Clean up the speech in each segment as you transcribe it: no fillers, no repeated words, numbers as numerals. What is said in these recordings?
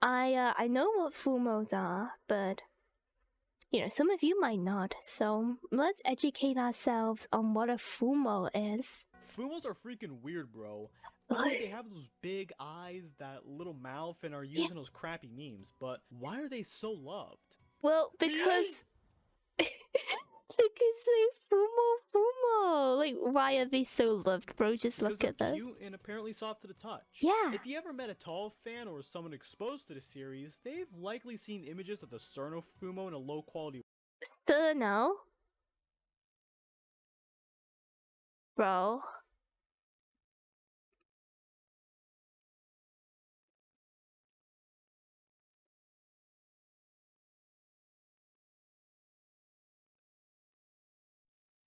I know what Fumos are, but you know, some of you might not. So let's educate ourselves on what a Fumo is. Fumos are freaking weird, bro. Only they have those big eyes, that little mouth, and are using those crappy memes. But why are they so loved? Well, because because they fumo. Like, why are they so loved, bro? Just Because look at they're them. cute and apparently soft to the touch. Yeah. If you ever met a touhou fan or someone exposed to the series, they've likely seen images of the Cerno Fumo in a low quality. Cerno, bro.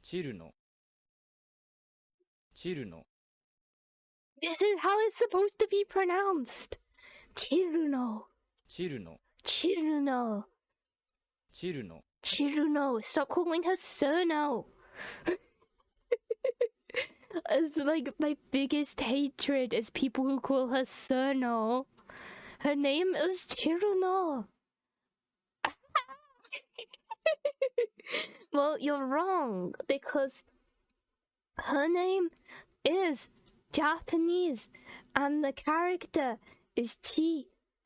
Chiruno. This is how it's supposed to be pronounced. Chiruno. Chiruno. Stop calling her Cerno. It's like my biggest hatred is people who call her Cerno. Her name is Chiruno. Well, you're wrong, because her name is Japanese and the character is Chiruno.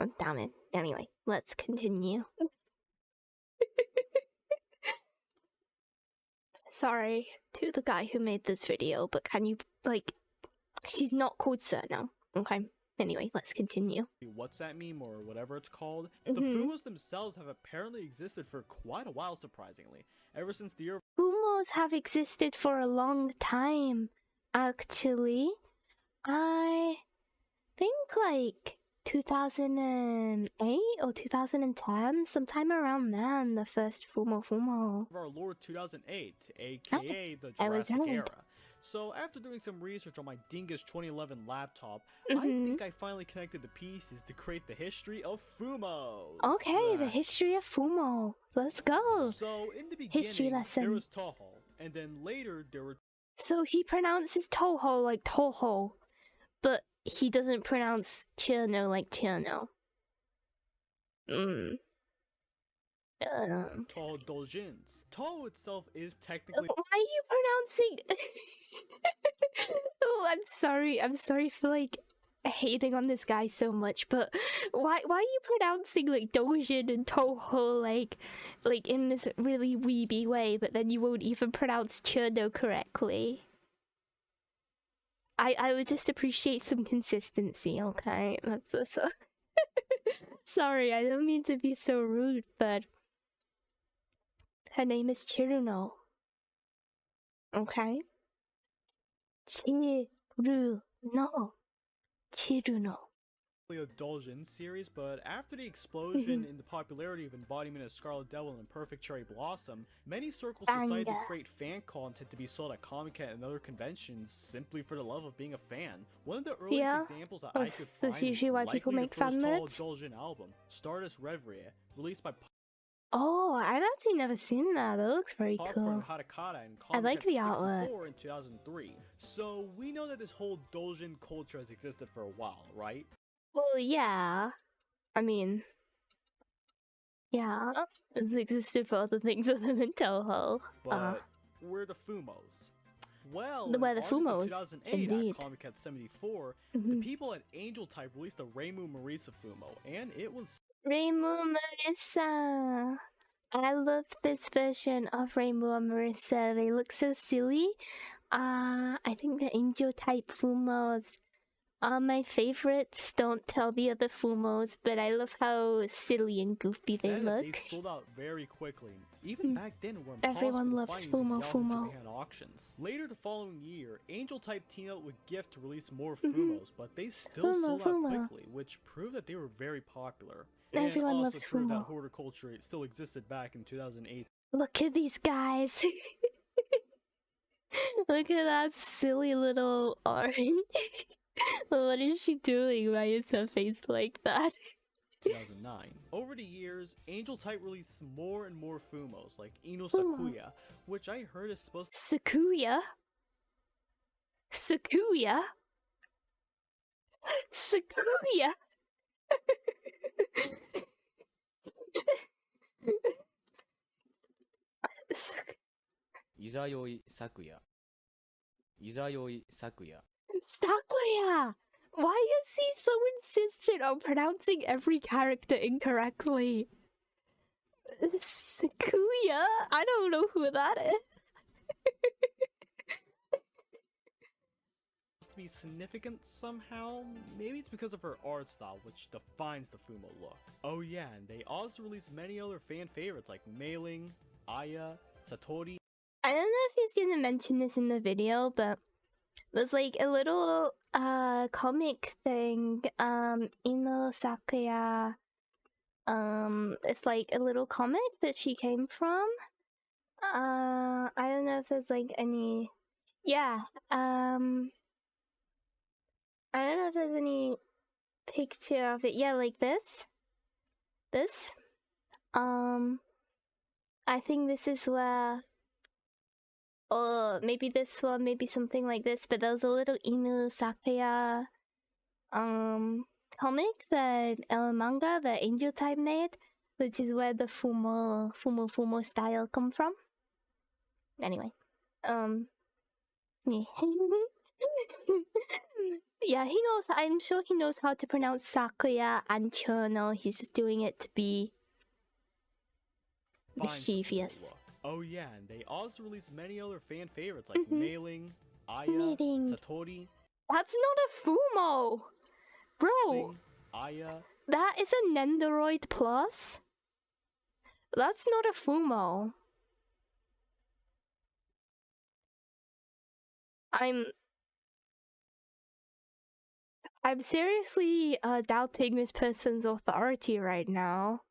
Oh, damn it. Anyway, let's continue. Sorry to the guy who made this video, but can you, like, she's not called Cerno, okay? Anyway, let's continue. What's that meme or whatever it's called? The Fumos themselves have apparently existed for quite a while, surprisingly. Ever since the year. Fumos have existed for a long time, actually. I think like 2008 or 2010, sometime around then, the first fumofumo. Of our Lord 2008, aka the Jurassic Era. So after doing some research on my dingus 2011 laptop, I think I finally connected the pieces to create the history of Fumos. Okay, the history of Fumo. Let's go. So in the beginning, there was touhou, and then later there were. So he pronounces touhou like touhou, but he doesn't pronounce Cherno like Cherno. Touhou doujins. Touhou itself is technically. Why are you pronouncing? Oh, I'm sorry for like hating on this guy so much, but why are you pronouncing like doujin and touhou like in this really weeby way, but then you won't even pronounce Cherno correctly? I would just appreciate some consistency, okay? That's so sorry, I don't mean to be so rude, but her name is Chiruno. Okay? Chiruno. A doujin series, but after the explosion in the popularity of embodiment of Scarlet Devil and Perfect Cherry Blossom, many circles decided to create fan content to be sold at Comic-Con and other conventions simply for the love of being a fan. One of the earliest examples that I could find is usually why people make fan merch. Doujin album, Stardust Reverie, released by. Oh, I've actually never seen that. That looks very cool. I like the artwork. In 2003. So we know that this whole doujin culture has existed for a while, right? Well, yeah. I mean, yeah, it's existed for other things other than touhou. But we're the Fumos. Well, we're the Fumos, 2008 indeed. At Comic-Con 74, the people at Angel Type released a Reimu Marisa Fumo, and it was Reimu Marisa. I love this version of Reimu Marisa. They look so silly. I think the Angel Type Fumos are my favorites. Don't tell the other Fumos, but I love how silly and goofy they look. They sold out very quickly. Even back then, it were everyone loves fumofumo. Auctions. Later the following year, Angel Type teamed up with Gift to release more Fumos, but they still sold out quickly, which proved that they were very popular. Everyone and also loves proved Fumo. That hoarder culture still existed back in 2008. Look at these guys. Look at that silly little orange. What is she doing? Why is her face like that? 2009. Over the years, Angel Type released more and more Fumos, like Ino Sakuya, which I heard is supposed to. Sakuya? Sakuya? Sakuya? Izayoi Sakuya. Izayoi Sakuya. Sakuya! Why is he so insistent on pronouncing every character incorrectly? Sakuya? I don't know who that is. To be significant somehow. Maybe it's because of her art style, which defines the Fumo look. Oh yeah, and they also released many other fan favorites like Mailing, Aya, Satori. I don't know if he's gonna mention this in the video, but there's like a little comic thing, Ino Sakuya. It's like a little comic that she came from. I don't know if there's like any. Yeah. I don't know if there's any picture of it. Yeah, like this. This. I think this is where. Or maybe this one, maybe something like this. But there was a little Inu Sakuya comic that manga that Angel Type made, which is where the fumofumo style come from. Anyway, yeah. Yeah, he knows. I'm sure he knows how to pronounce Sakuya and Chono. He's just doing it to be mischievous. Oh yeah, and they also released many other fan favorites like Mailing, Aya, Satori. That's not a Fumo! Bro! Aya. That is a Nendoroid Plus? That's not a Fumo. I'm seriously doubting this person's authority right now.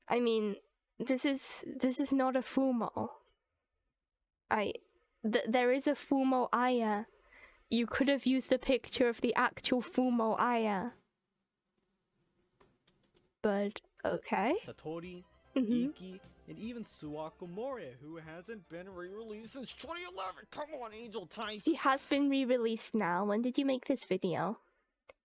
I mean, this is not a Fumo. There is a Fumo Aya. You could have used a picture of the actual Fumo Aya. But okay. Satori, Iki, and even Suwako Moria, who hasn't been re-released since 2011. Come on, Angel Type. She has been re-released now. When did you make this video?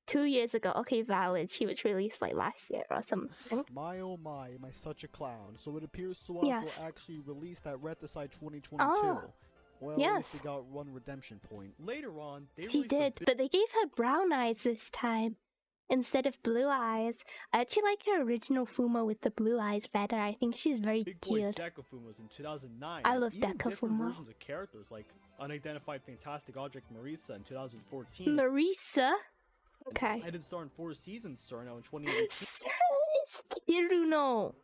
2 years ago. Okay, valid. She was released like last year or something. My oh my, am I such a clown? So it appears Suwako actually released that Reticide 2022. Oh. Well, at least they got one redemption point. Later on, she did, but they gave her brown eyes this time instead of blue eyes. I actually like her original Fumo with the blue eyes better. I think she's very cute. Deca Fumos in 2009. I love Deca Fumo. Versions of characters like Unidentified Fantastic Object Marisa in 2014. Marisa? Okay. I did star in 4 seasons, Sorno, in 2018. Chiruno.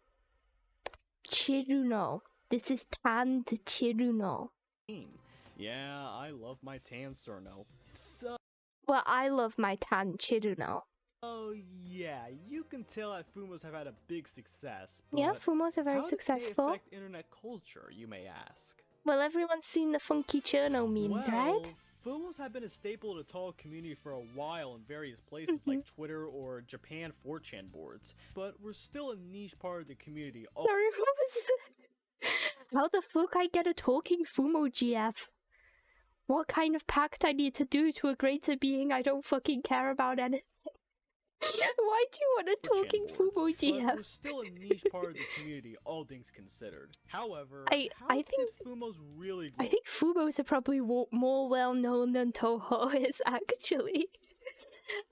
Chiruno. This is Tan to Chiruno. Yeah, I love my tan Sorno. So... Well, I love my tan Chiruno. Oh yeah, you can tell that Fumos have had a big success. But yeah, Fumos are very successful. How did they affect internet culture, you may ask? Well, everyone's seen the funky Cherno memes, right? Fumos have been a staple of the touhou community for a while in various places like Twitter or Japan 4chan boards, but we're still a niche part of the community. Sorry, what was that? How the fuck I get a talking Fumo GF? What kind of pact I need to do to a greater being I don't fucking care about anything? Why do you want a talking Fumo GF? We're still a niche part of the community, all things considered. However, I think Fumos really grow? I think Fumos are probably more well known than touhou is actually.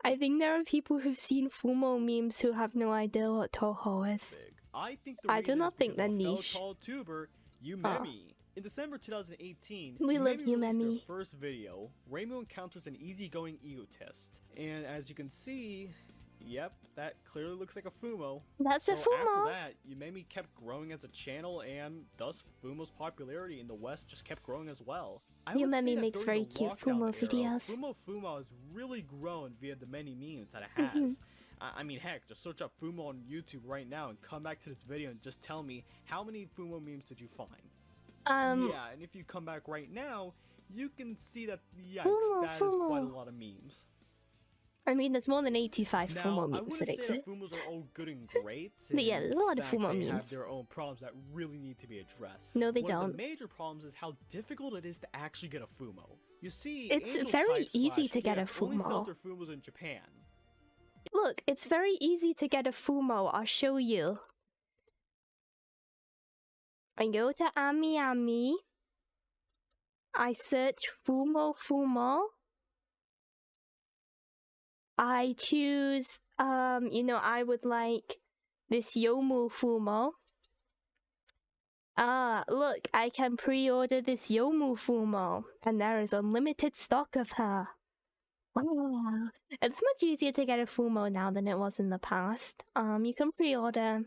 I think there are people who've seen Fumo memes who have no idea what touhou is. I do not think they're niche. Vtuber, Yumemi. In December 2018, we love Yumemi. Their first video, Reimu encounters an easygoing egotist, and as you can see, yep, that clearly looks like a Fumo. That's a Fumo. After that, Yumemi kept growing as a channel, and thus Fumo's popularity in the West just kept growing as well. Yumemi makes very cute Fumo videos. Fumo has really grown via the many memes that it has. I mean, heck, just search up Fumo on YouTube right now and come back to this video and just tell me how many Fumo memes did you find? Yeah, and if you come back right now, you can see that, yikes, that is quite a lot of memes. I mean, there's more than 85 Now, Fumo I memes wouldn't that say exist. that Fumos are all good and great. But yeah, there's a lot of in fact, Fumo they memes. have their own problems that really need to be addressed. No, they One of don't. the major problems is how difficult it is to actually get a Fumo. You see, It's Angel very Type easy slash to get a Gift only sells Fumo. their Fumos in Japan. Look, it's very easy to get a Fumo. I'll show you. I go to Ami. I search fumofumo. I choose, I would like this Yomu Fumo. Look, I can pre-order this Yomu Fumo, and there is unlimited stock of her. Wow. It's much easier to get a Fumo now than it was in the past. You can pre-order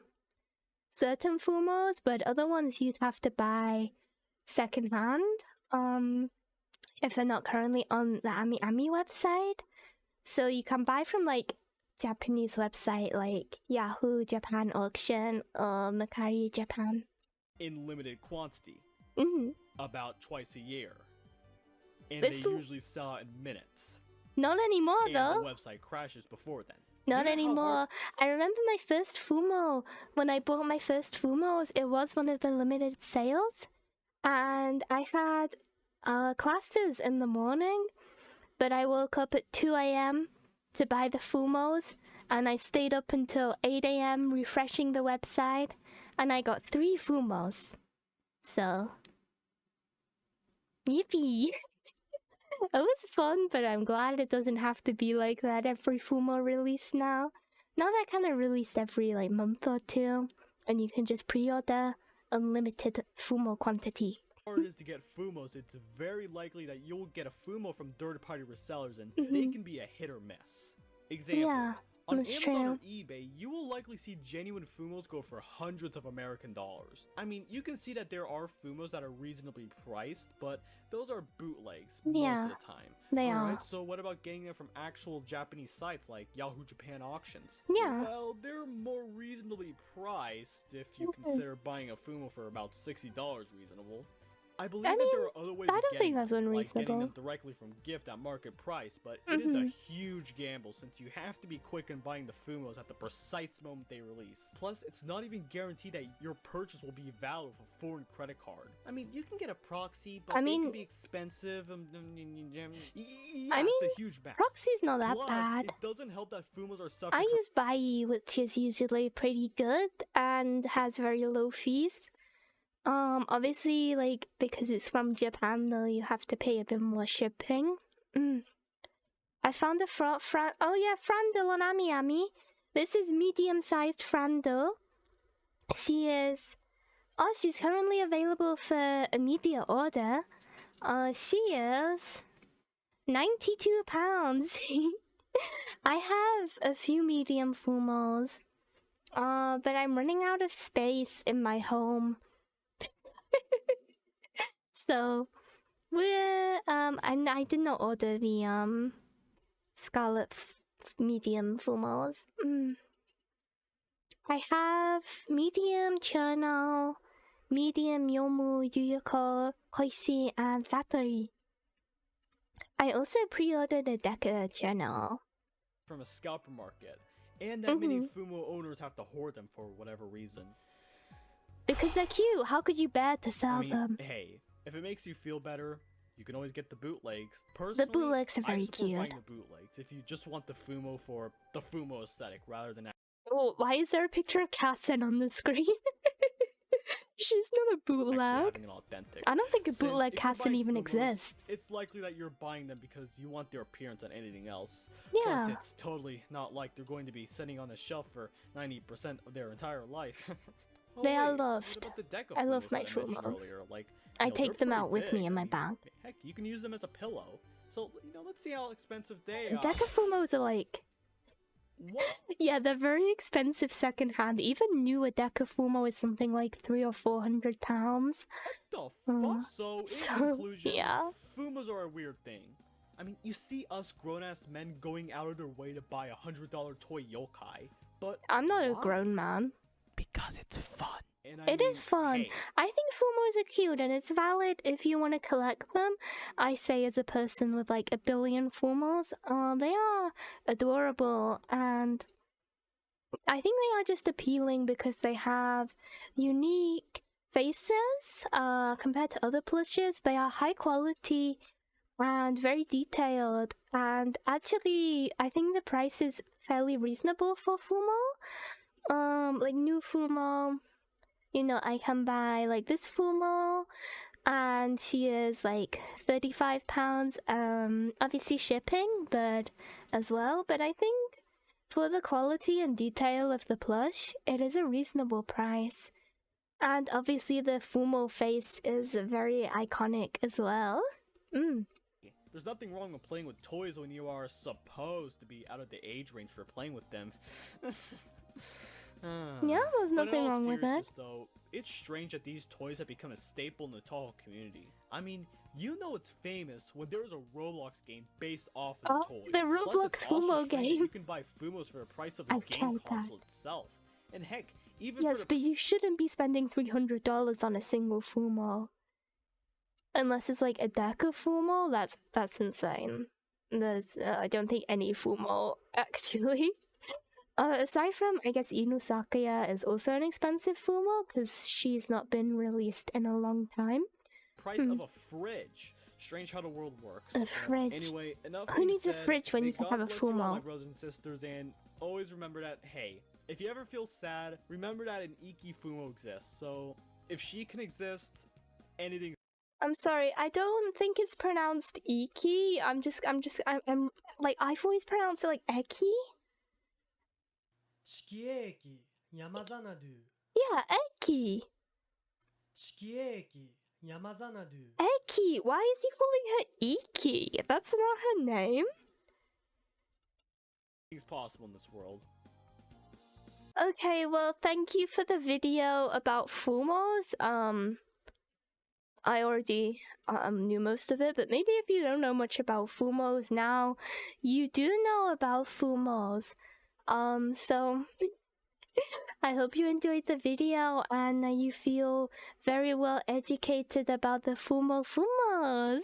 certain Fumos, but other ones you'd have to buy secondhand. If they're not currently on the Ami website. So you can buy from like Japanese website like Yahoo Japan Auction or Mercari Japan. In limited quantity. Mm-hmm. About twice a year. And It's they usually sell it in minutes. Not anymore And though. the website crashes before then. Not Do you know how anymore. hard- I remember my first Fumo. When I bought my first Fumos, it was one of the limited sales. And I had classes in the morning. But I woke up at 2 a.m. to buy the Fumos. And I stayed up until 8 a.m. refreshing the website. And I got 3 Fumos. So... Yippee! It was fun, but I'm glad it doesn't have to be like that every Fumo release now. Now that kind of released every like month or two, and you can just pre-order unlimited Fumo quantity. Hard it is to get Fumos, it's very likely that you'll get a Fumo from third-party resellers, and they Mhm. can be a hit or miss. Example. Yeah, On that's Amazon true. or eBay, you will likely see genuine Fumos go for hundreds of American dollars. I mean, you can see that there are Fumos that are reasonably priced, but those are bootlegs Yeah, most of the time. they Alright, are. so what about getting them from actual Japanese sites like Yahoo Japan Auctions? Yeah. Well, they're more reasonably priced if you Okay. consider buying a Fumo for about $60 reasonable. I believe I that mean, there are other ways I of don't getting think that's them, like unreasonable. getting them directly from Gift at market price, but it is a Mhm. huge gamble since you have to be quick in buying the Fumos at the precise moment they release. Plus, it's not even guaranteed that your purchase will be valid with a foreign credit card. I mean, you can get a proxy, but I they mean- can be expensive. Yeah, I mean, it's a huge mess. Proxy's not that Plus, bad. it doesn't help that Fumos are I suffering use Bai, which is usually pretty good and has very low fees. Obviously, like, because it's from Japan, though, you have to pay a bit more shipping. I found a Frandle on Ami. This is medium-sized Frandle. She's currently available for immediate order. She is £92. I have a few medium Fumos, but I'm running out of space in my home. So I did not order the Scarlet medium Fumos. I have medium Cherno, medium Yomu, Yuyuko, Koishi, and Satori. I also pre-ordered a Deca Cherno. from a scalper market, and that many Mhm. Fumo owners have to hoard them for whatever reason. Because they're cute. How could you bear to sell I mean, them? hey, if it makes you feel better, you can always get the bootlegs. Personally, The bootlegs are I very support cute. buying the bootlegs if you just want the Fumo for the Fumo aesthetic rather than Oh, why is there a picture of Cassin on the screen? She's not a actually bootleg. having an authentic. I don't think a Since bootleg if you're Cassin buying even Fumos, exists. It's likely that you're buying them because you want their appearance on anything else. Yeah. Plus, it's totally not like they're going to be sitting on the shelf for 90% of their entire life. Oh, They are wait, loved. What about the Deca I love Fumos my that I mentioned Fumos. earlier? Like, I you know, take they're them pretty out with me big. in my I mean, bag. Heck, you can use them as a pillow. So, let's see how expensive they are. Deca Fumos are like... What? Yeah, they're very expensive secondhand. Even new Deca Fumo is something like £300 or £400. The fuck? So, in so, conclusion, yeah. Fumas are a weird thing. I mean, you see us grown-ass men going out of their way to buy a $100 toy yokai, but I'm not a why? grown man. Because it's fun. And It is fun. hey, I think Fumos are cute, and it's valid if you want to collect them. I say as a person with like 1 billion Fumos, they are adorable, and I think they are just appealing because they have unique faces. Compared to other plushes, they are high quality and very detailed. And actually, I think the price is fairly reasonable for Fumo. Like new Fumo, you know, I can buy like this Fumo, and she is like £35. Obviously shipping, but as well. But I think for the quality and detail of the plush, it is a reasonable price. And obviously the Fumo face is very iconic as well. there's nothing wrong with playing with toys when you are supposed to be out of the age range for playing with them. Yeah, there's But nothing wrong with it. in all seriousness, though, it's strange that these toys have become a staple in the touhou community. I mean, you know it's famous when there is a Roblox game based off of the toys. The Plus, Roblox it's also Fumo strange that game. you can buy Fumos for the price of the I've game tried that. console itself. And heck, even Yes, for the but you shouldn't be spending $300 on a single Fumo. Unless it's like a deck of Fumo, that's insane. There's I don't think any Fumo actually. Aside from, I guess Inu Sakaya is also an expensive Fumo because she's not been released in a long time. price of a fridge. Strange how the world works. A fridge. Anyway, enough Who being needs a said, fridge when may you can God have a bless you all, Fumo? my brothers and sisters, and always remember that, hey, if you ever feel sad, remember that an Iki Fumo exists. So, if she can exist, anything. I'm sorry, I don't think it's pronounced Iki. I'm like, I've always pronounced it like Eki. 四季駅山ザナドゥ Yeah, Eki. 四季駅山ザナドゥ Eki. Why is he calling her Iki? That's not her name. Things possible in this world. Okay, well, thank you for the video about Fumos. I already knew most of it, but maybe if you don't know much about Fumos now, you do know about Fumos. So I hope you enjoyed the video and you feel very well educated about the Fumos.